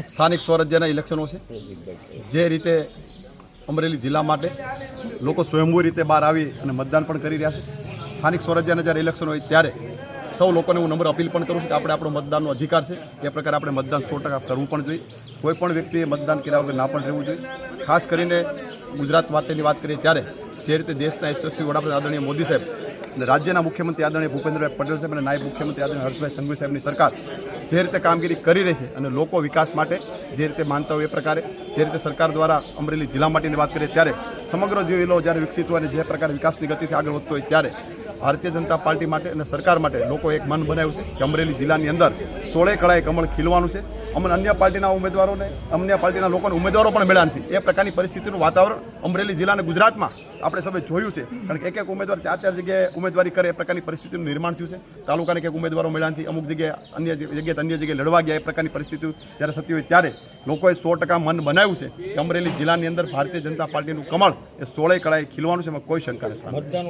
સ્થાનિક સ્વરાજ્યના ઇલેક્શનો છે. જે રીતે અમરેલી જિલ્લા માટે લોકો સ્વયંભૂ રીતે બહાર આવી અને મતદાન પણ કરી રહ્યા છે. સ્થાનિક સ્વરાજ્યના જ્યારે ઇલેક્શન હોય ત્યારે સૌ લોકોને હું નમ્ર અપીલ પણ કરું છું કે આપણે આપણો મતદાનનો અધિકાર છે એ પ્રકારે આપણે મતદાન 100% કરવું પણ જોઈએ. કોઈ પણ વ્યક્તિએ મતદાન કર્યા વગર ના પણ રહેવું જોઈએ. ખાસ કરીને ગુજરાત માટેની વાત કરીએ ત્યારે જે રીતે દેશના યશસ્વી વડાપ્રધાન આદરણીય મોદી સાહેબ અને રાજ્યના મુખ્યમંત્રી આદરણીય ભૂપેન્દ્રભાઈ પટેલ સાહેબ અને નાયબ મુખ્યમંત્રી આદરણીય હર્ષભાઈ સંઘવી સાહેબની સરકાર જે રીતે કામગીરી કરી રહી છે અને લોકો વિકાસ માટે જે રીતે માનતા હોય એ પ્રકારે જે રીતે સરકાર દ્વારા અમરેલી જિલ્લા માટેની વાત કરીએ ત્યારે સમગ્ર જિલ્લો જ્યારે વિકસિત હોય અને જે પ્રકારે વિકાસની ગતિથી આગળ વધતો હોય ત્યારે ભારતીય જનતા પાર્ટી માટે અને સરકાર માટે લોકો એક મન બનાવ્યું છે કે અમરેલી જિલ્લાની અંદર 16 કળાએ કમળ ખીલવાનું છે. અમને અન્ય પાર્ટીના ઉમેદવારોને અન્ય પાર્ટીના લોકોને ઉમેદવારો પણ મળ્યા નથી. એ પ્રકારની પરિસ્થિતિનું વાતાવરણ અમરેલી જિલ્લા અને ગુજરાતમાં આપણે સૌએ જોયું છે. કારણ કે એક ઉમેદવાર 4 જગ્યાએ ઉમેદવારી કરે એ પ્રકારની પરિસ્થિતિનું નિર્માણ થયું છે. તાલુકાને કંઈક ઉમેદવારો મળ્યા નથી, અમુક જગ્યાએ અન્ય જગ્યાએ લડવા ગયા એ પ્રકારની પરિસ્થિતિ જ્યારે થતી હોય ત્યારે લોકોએ 100% મન બનાવ્યું છે કે અમરેલી જિલ્લાની અંદર ભારતીય જનતા પાર્ટીનું કમળ એ 16 કળાએ ખીલવાનું છે. એમાં કોઈ શંકા નથી.